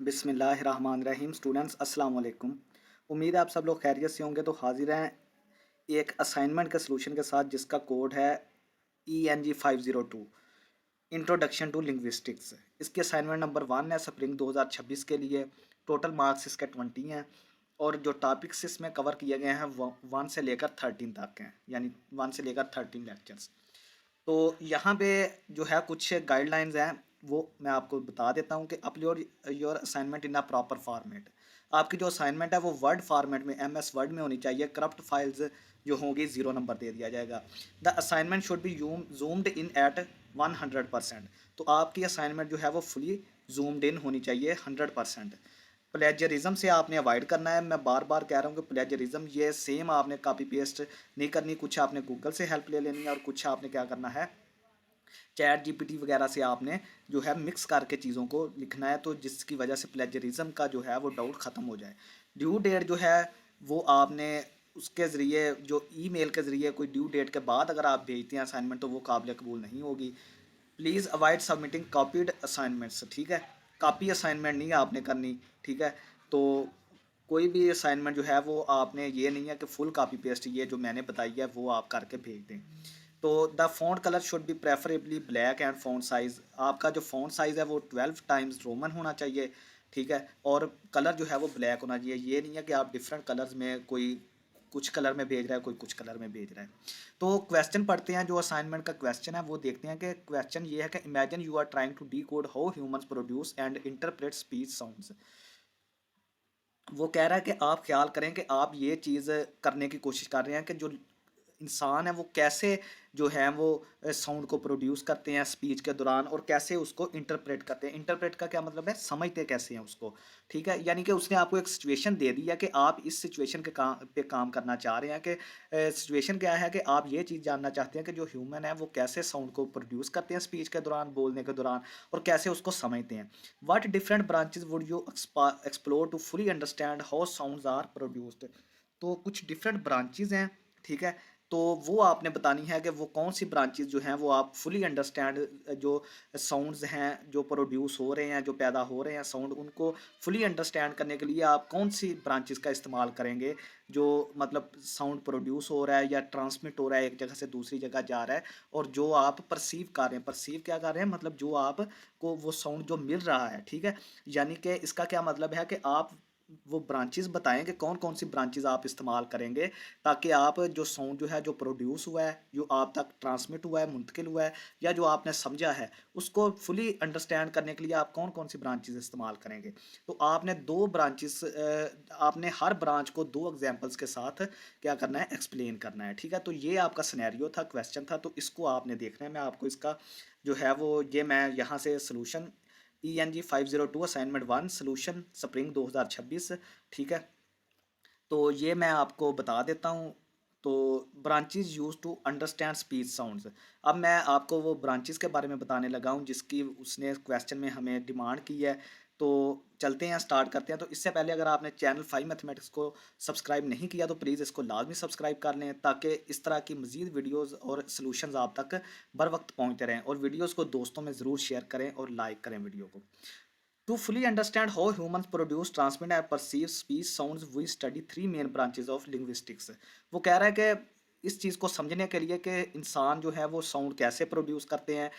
बिस्मिल्लाहिर्रहमानिर्रहीम। स्टूडेंट्स अस्सलाम वालेकुम। उम्मीद है आप सब लोग खैरियत से होंगे। तो हाजिर हैं एक असाइनमेंट के सलूशन के साथ जिसका कोड है ENG 502 इंट्रोडक्शन टू लिंग्विस्टिक्स। इसकी असाइनमेंट नंबर 1 है स्प्रिंग 2026 के लिए। टोटल मार्क्स इसके 20 हैं और जो टॉपिक्स इसमें कवर किए गए हैं 1 से लेकर 13 तक हैं, यानी 1 से लेकर 13 लेक्चर्स। तो यहाँ पे जो है कुछ गाइडलाइंस हैं, वो मैं आपको बता देता हूँ कि upload your assignment in a proper format. आपकी जो असाइनमेंट है वो वर्ड फॉर्मेट में MS वर्ड में होनी चाहिए। करप्ट फाइल्स जो होंगी 0 नंबर दे दिया जाएगा। The assignment should be zoomed in at 100%। तो आपकी असाइनमेंट जो है वो फुली जूम्ड इन होनी चाहिए 100%। प्लेजरिज्म से आपने अवॉइड करना है। मैं बार बार कह रहा हूँ कि प्लेजरिज्म ये सेम आपने कॉपी पेस्ट नहीं करनी। कुछ आपने गूगल से हेल्प ले लेनी है और कुछ आपने क्या करना है, ChatGPT वगैरह से आपने जो है मिक्स करके चीज़ों को लिखना है, तो जिसकी वजह से प्लेजरिज्म का जो है वो डाउट ख़त्म हो जाए। ड्यू डेट जो है वो आपने उसके ज़रिए जो ईमेल के ज़रिए कोई ड्यू डेट के बाद अगर आप भेजते हैं असाइनमेंट तो वो काबिल कबूल नहीं होगी। Please avoid submitting copied assignments. ठीक है, कॉपी असाइनमेंट नहीं आपने करनी। ठीक है, तो कोई भी असाइनमेंट जो है वो आपने ये नहीं है कि फुल कॉपी पेस्ट ये जो मैंने बताई है वो आप करके भेज दें। तो the font colour should be preferably black and font size, आपका जो फ़ॉन्ट साइज़ है वो 12 टाइम्स रोमन होना चाहिए। ठीक है, और कलर जो है वो ब्लैक होना चाहिए। ये नहीं है कि आप डिफरेंट कलर्स में, कोई कुछ कलर में भेज रहा है कोई कुछ कलर में भेज रहा है। तो क्वेश्चन पढ़ते हैं। जो असाइनमेंट का क्वेश्चन है वो देखते हैं कि क्वेश्चन ये है कि imagine you are trying to decode how humans produce and interpret speech sounds. वो कह रहा है कि आप ख्याल करें कि आप ये चीज़ करने की कोशिश कर रहे हैं कि जो इंसान है वो कैसे जो है वो साउंड को प्रोड्यूस करते हैं स्पीच के दौरान और कैसे उसको इंटरप्रेट करते हैं। इंटरप्रेट का क्या मतलब है, समझते कैसे हैं उसको। ठीक है, यानी कि उसने आपको एक सिचुएशन दे दी है कि आप इस सिचुएशन के काम पे काम करना चाह रहे हैं कि सिचुएशन क्या है कि आप ये चीज़ जानना चाहते हैं कि जो ह्यूमन है वो कैसे साउंड को प्रोड्यूस करते हैं स्पीच के दौरान, बोलने के दौरान, और कैसे उसको समझते हैं। What different branches would you explore to fully understand how sounds are produced. तो कुछ डिफरेंट ब्रांचेस हैं। ठीक है, तो वो आपने बतानी है कि वो कौन सी ब्रांचेस जो हैं वो आप फुली अंडरस्टैंड, जो साउंड्स हैं जो प्रोड्यूस हो रहे हैं, जो पैदा हो रहे हैं साउंड, उनको फुली अंडरस्टैंड करने के लिए आप कौन सी ब्रांचेस का इस्तेमाल करेंगे। जो मतलब साउंड प्रोड्यूस हो रहा है या ट्रांसमिट हो रहा है एक जगह से दूसरी जगह जा रहा है, और जो आप परसीव कर रहे हैं, परसीव क्या कर रहे हैं, मतलब जो आपको वो साउंड जो मिल रहा है। ठीक है, यानी कि इसका क्या मतलब है कि आप वो ब्रांचेस बताएं कि कौन कौन सी ब्रांचेस आप इस्तेमाल करेंगे ताकि आप जो साउंड जो है जो प्रोड्यूस हुआ है, जो आप तक ट्रांसमिट हुआ है, मुंतकिल हुआ है, या जो आपने समझा है, उसको फुली अंडरस्टैंड करने के लिए आप कौन कौन सी ब्रांचेस इस्तेमाल करेंगे। तो आपने दो ब्रांचेस, आपने हर ब्रांच को दो एग्जांपल्स के साथ क्या करना है, एक्सप्लेन करना है। ठीक है, तो ये आपका सिनेरियो था, क्वेश्चन था, तो इसको आपने देखना है। मैं आपको इसका जो है वो ये मैं यहाँ से solution ENG 502 assignment 1 solution spring 2026। ठीक है, तो ये मैं आपको बता देता हूँ। तो branches use to understand speech sounds. अब मैं आपको वो ब्रांचेस के बारे में बताने लगा हूँ जिसकी उसने क्वेश्चन में हमें डिमांड की है। तो चलते हैं, स्टार्ट करते हैं। तो इससे पहले अगर आपने चैनल 5 मैथमेटिक्स को सब्सक्राइब नहीं किया तो प्लीज़ इसको लाजमी सब्सक्राइब कर लें ताकि इस तरह की मज़ीद वीडियोज़ और सलूशंस आप तक बर वक्त पहुँचते रहें। और वीडियोज़ को दोस्तों में ज़रूर शेयर करें और लाइक करें वीडियो को। To fully understand how humans produce, transmit and perceive speech sounds, we study three main branches of linguistics। वो कह रहा है कि इस चीज़ को समझने के लिए कि इंसान जो है वो साउंड कैसे प्रोड्यूस करते हैं,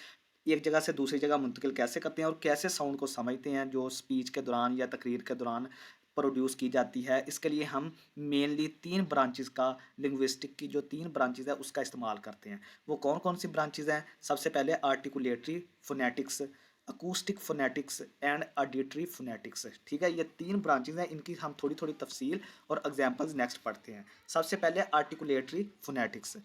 एक जगह से दूसरी जगह मुंतकिल कैसे करते हैं, और कैसे साउंड को समझते हैं जो स्पीच के दौरान या तकरीर के दौरान प्रोड्यूस की जाती है। इसके लिए हम मेनली तीन ब्रांचेस का, लिंग्विस्टिक की जो तीन ब्रांचेस है उसका इस्तेमाल करते हैं। वो कौन कौन सी ब्रांचेस हैं? सबसे पहले articulatory phonetics, acoustic phonetics and auditory phonetics. ठीक है, ये तीन ब्रांचेस हैं, इनकी हम थोड़ी थोड़ी तफसील और एग्जांपल्स नेक्स्ट पढ़ते हैं। सबसे पहले articulatory phonetics.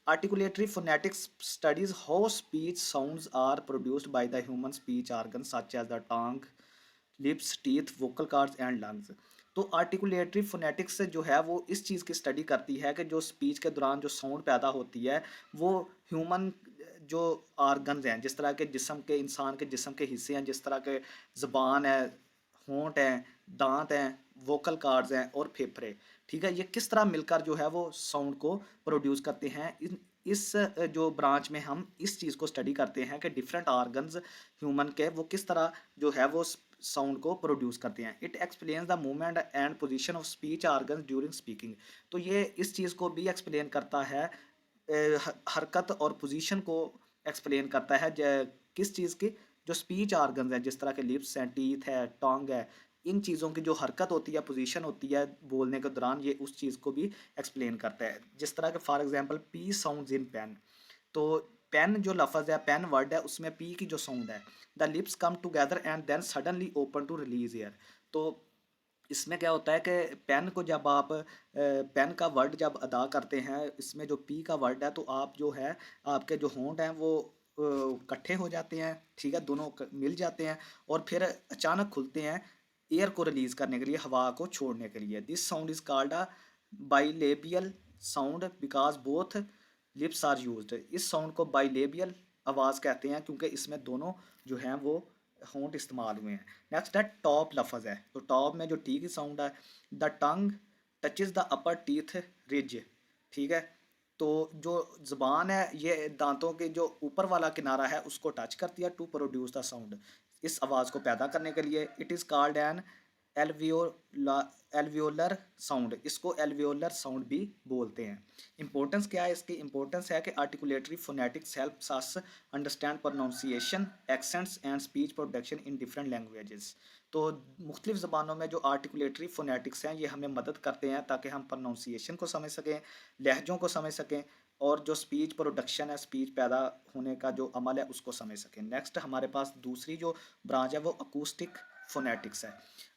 Articulatory phonetics studies how speech sounds are produced by the human speech organ such as the tongue, lips, teeth, vocal cords and lungs. तो आर्टिकुलेटरी फोनेटिक्स जो है वो इस चीज़ की स्टडी करती है कि जो स्पीच के दौरान जो साउंड पैदा होती है वो ह्यूमन जो आर्गन्स हैं, जिस तरह के जिस्म के, इंसान के जिस्म के हिस्से हैं, जिस तरह के ज़बान है, होंठ हैं, दांत हैं, वोकल कार्ड्स हैं और फेफड़े। ठीक है, ये किस तरह मिलकर जो है वो साउंड को प्रोड्यूस करते हैं। इस जो ब्रांच में हम इस चीज़ को स्टडी करते हैं कि डिफरेंट आर्गन्स ह्यूमन के वो किस तरह जो है वो साउंड को प्रोड्यूस करते हैं। It explains the movement and position of speech organs during speaking. तो ये इस चीज़ को भी एक्सप्लेन करता है, हरकत और पोजीशन को एक्सप्लेन करता है किस चीज़ की, जो स्पीच ऑर्गन्स हैं, जिस तरह के लिप्स हैं, टीथ है, टंग है, इन चीज़ों की जो हरकत होती है, पोजीशन होती है बोलने के दौरान, ये उस चीज़ को भी एक्सप्लेन करता है। जिस तरह के for example P sounds in pen. तो पेन जो लफ्ज़ है, पेन वर्ड है, उसमें पी की जो साउंड है, the lips come together and then suddenly open to release air. तो इसमें क्या होता है कि पेन को जब आप पेन का वर्ड जब अदा करते हैं, इसमें जो पी का वर्ड है, तो आप जो है, आपके जो होंठ हैं वो इकट्ठे हो जाते हैं, ठीक है, दोनों मिल जाते हैं और फिर अचानक खुलते हैं एयर को रिलीज करने के लिए, हवा को छोड़ने के लिए। This sound is called a bilabial sound because both lips are used. इस साउंड को बाइलेबियल आवाज़ कहते हैं क्योंकि इसमें दोनों जो हैं वो होंठ इस्तेमाल हुए हैं। नेक्स्ट है टॉप लफ्ज़ है। तो टॉप में जो टी की साउंड है, the tongue touches the upper teeth ridge, ठीक है। तो जो ज़बान है ये दांतों के जो ऊपर वाला किनारा है उसको टच करती है टू प्रोड्यूस द साउंड, इस आवाज़ को पैदा करने के लिए। It is called an alveola alveolar sound, इसको एल्वियोलर साउंड भी बोलते हैं। इंपॉर्टेंस क्या है इसकी? इंपॉर्टेंस है कि articulatory phonetics helps us understand pronunciation, accents and speech production in different languages. तो मुख्तलिफ ज़बानों में जो आर्टिकुलेटरी फोनेटिक्स हैं ये हमें मदद करते हैं ताकि हम प्रोनाउंसिएशन को समझ सकें, लहजों को समझ सकें और जो स्पीच प्रोडक्शन है, स्पीच पैदा होने का जो अमल है उसको समझ सकें। नेक्स्ट हमारे पास दूसरी जो ब्रांच है वो अकूस्टिक फोनेटिक्स है।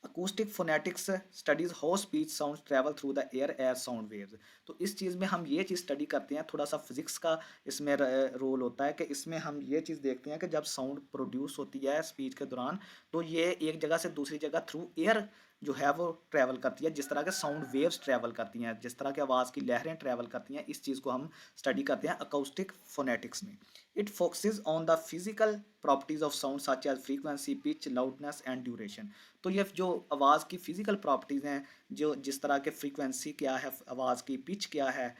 Acoustic phonetics studies how speech sound travel through the air as sound waves. तो इस चीज़ में हम ये चीज़ स्टडी करते हैं, थोड़ा सा फिजिक्स का इसमें रोल होता है कि इसमें हम ये चीज़ देखते हैं कि जब साउंड प्रोड्यूस होती है स्पीच के दौरान, तो ये एक जगह से दूसरी जगह थ्रू एयर जो है वो ट्रैवल करती है, जिस तरह के साउंड वेव्स ट्रैवल करती हैं, जिस तरह की आवाज़ की लहरें ट्रैवल करती हैं, इस चीज़ को हम स्टडी करते हैं अकॉस्टिक फोनेटिक्स में। It focuses on the physical properties of sound such as frequency, pitch, loudness and duration. तो ये जो आवाज़ की फ़िज़िकल प्रॉपर्टीज़ हैं, जो जिस तरह के फ्रीक्वेंसी क्या है आवाज़ की, पिच क्या है,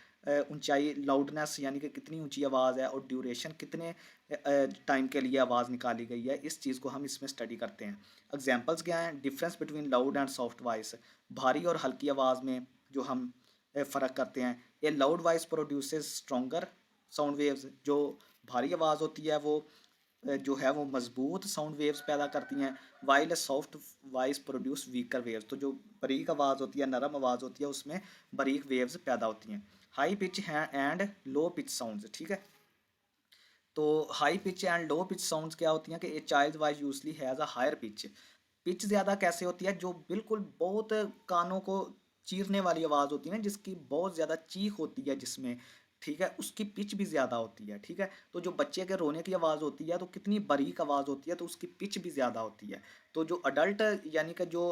ऊंचाई, लाउडनेस यानी कि कितनी ऊंची आवाज़ है, और ड्यूरेशन कितने टाइम के लिए आवाज़ निकाली गई है, इस चीज़ को हम इसमें स्टडी करते हैं। एग्जांपल्स क्या हैं? Difference between loud and soft voice, भारी और हल्की आवाज़ में जो हम फ़र्क करते हैं। ए loud voice produces stronger sound waves, जो भारी आवाज़ होती है वो जो है वो मजबूत साउंड वेव्स पैदा करती हैं, while soft voice produce weaker waves. तो जो बारीक आवाज़ होती है, नरम आवाज़ होती है, उसमें बारीक वेव्स पैदा होती हैं। हाई पिच है एंड लो पिच साउंड्स, ठीक है। तो high pitch and low pitch sounds क्या होती हैं कि a child voice usually has a higher pitch. Pitch ज़्यादा कैसे होती है? जो बिल्कुल बहुत कानों को चीरने वाली आवाज़ होती है ना, जिसकी बहुत ज़्यादा चीख होती है जिसमें, ठीक है, उसकी पिच भी ज़्यादा होती है, ठीक है। तो जो बच्चे के रोने की आवाज़ होती है तो कितनी बारीक आवाज़ होती है, तो उसकी पिच भी ज़्यादा होती है। तो जो अडल्ट यानी कि जो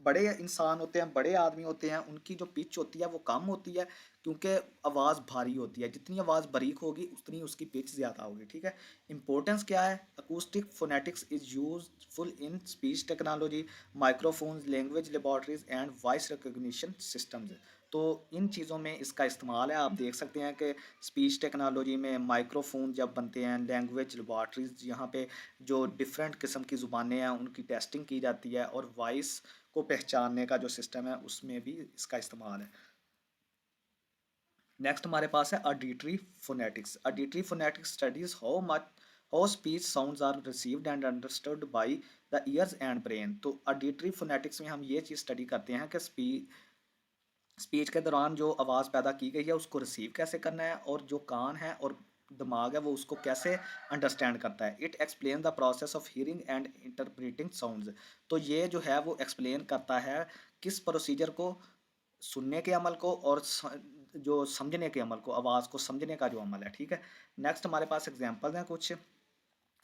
बड़े इंसान होते हैं, बड़े आदमी होते हैं, उनकी जो पिच होती है वो कम होती है क्योंकि आवाज़ भारी होती है। जितनी आवाज़ बारीक होगी उतनी उसकी पिच ज़्यादा होगी, ठीक है। इंपॉर्टेंस क्या है? Acoustic phonetics is useful in speech technology, microphones, language laboratories and voice recognition systems. तो इन चीज़ों में इसका इस्तेमाल है। आप देख सकते हैं कि स्पीच टेक्नोलॉजी में माइक्रोफोन जब बनते हैं, लैंग्वेज लेबॉर्ट्रीज यहाँ पे जो डिफरेंट किस्म की ज़ुबानें हैं उनकी टेस्टिंग की जाती है, और वॉइस को पहचानने का जो सिस्टम है उसमें भी इसका इस्तेमाल है। नेक्स्ट हमारे पास है auditory phonetics. Auditory phonetics studies how speech sounds are received and understood by the ears and brain. तो ऑडिटरी फोनेटिक्स में हम ये चीज़ स्टडी करते हैं कि स्पीच के दौरान जो आवाज़ पैदा की गई है उसको रिसीव कैसे करना है, और जो कान है और दिमाग है वो उसको कैसे अंडरस्टैंड करता है। It explain the process of hearing and interpreting sounds. तो ये जो है वो एक्सप्लेन करता है किस प्रोसीजर को, सुनने के अमल को, और जो समझने के अमल को, आवाज़ को समझने का जो अमल है, ठीक है। नेक्स्ट हमारे पास एग्जांपल्स हैं कुछ।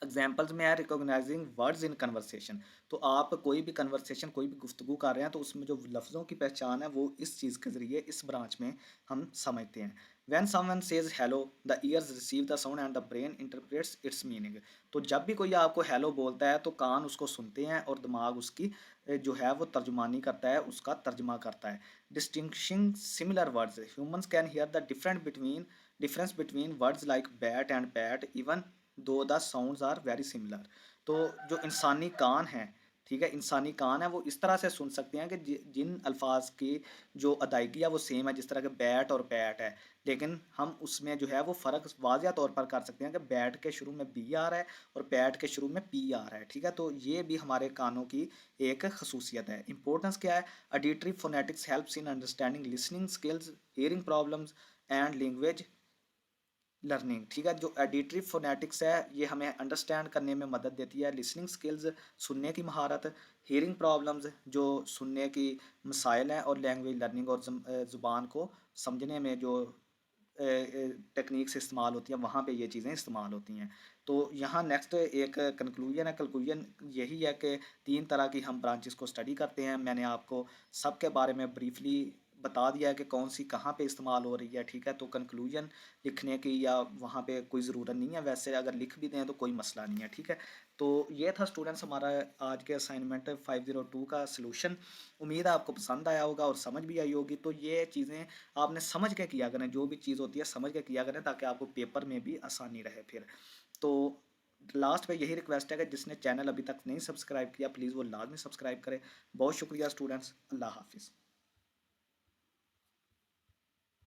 एग्जाम्पल्स में है रिकॉग्नाइजिंग वर्ड्स इन कन्वर्सेशन। तो आप कोई भी कन्वर्सेशन, कोई भी गुफ्तगू कर रहे हैं तो उसमें जो लफ्ज़ों की पहचान है वो इस चीज़ के ज़रिए, इस ब्रांच में हम समझते हैं। When someone says hello, the years receive the sound and the brain interprets it's meaning. तो जब भी कोई आपको हेलो बोलता है तो कान उसको सुनते हैं और दिमाग उसकी जो है वो तर्जुमानी करता है, उसका तर्जमा करता है। Distinguishing similar words, humans can hear the difference between words like bat and pat even though the sounds are very similar. तो जो इंसानी कान है, ठीक है, इंसानी कान है वो इस तरह से सुन सकते हैं कि जिन अल्फाज की जो अदायगी है वो सेम है, जिस तरह के बैट और पैट है, लेकिन हम उसमें जो है वो फ़र्क वाज़िया तौर पर कर सकते हैं कि बैट के शुरू में बी आ रहा है और पैट के शुरू में पी आ रहा है। ठीक है, तो ये भी हमारे कानों की एक खसूसियत है। इंपॉर्टेंस क्या है? Auditory phonetics helps in understanding listening skills, hearing problems and language learning. ठीक है, जो एडिटरी फोनेटिक्स है ये हमें अंडरस्टैंड करने में मदद देती है, लिसनिंग स्किल्स सुनने की महारत, हियरिंग प्रॉब्लम्स जो सुनने की मसाइल हैं, और लैंग्वेज लर्निंग और ज़ुबान को समझने में जो टेक्निक्स इस्तेमाल होती हैं वहाँ पे ये चीज़ें इस्तेमाल होती हैं। तो यहाँ नेक्स्ट एक कंक्लूजन है। कंक्लूजन यही है कि तीन तरह की हम ब्रांचेस को स्टडी करते हैं। मैंने आपको सबके बारे में ब्रीफली बता दिया है कि कौन सी कहाँ पे इस्तेमाल हो रही है। ठीक है, तो कंक्लूजन लिखने की या वहाँ पे कोई ज़रूरत नहीं है, वैसे अगर लिख भी दें तो कोई मसला नहीं है। ठीक है, तो ये था स्टूडेंट्स हमारा आज के असाइनमेंट 502 का सलूशन। उम्मीद है आपको पसंद आया होगा और समझ भी आई होगी। तो ये चीज़ें आपने समझ के किया करें, जो भी चीज़ होती है समझ के किया करें, ताकि आपको पेपर में भी आसानी रहे फिर। तो लास्ट पे यही रिक्वेस्ट है कि जिसने चैनल अभी तक नहीं सब्सक्राइब किया प्लीज़ वो लाजमी सब्सक्राइब करें। बहुत शुक्रिया स्टूडेंट्स, अल्लाह हाफिज़।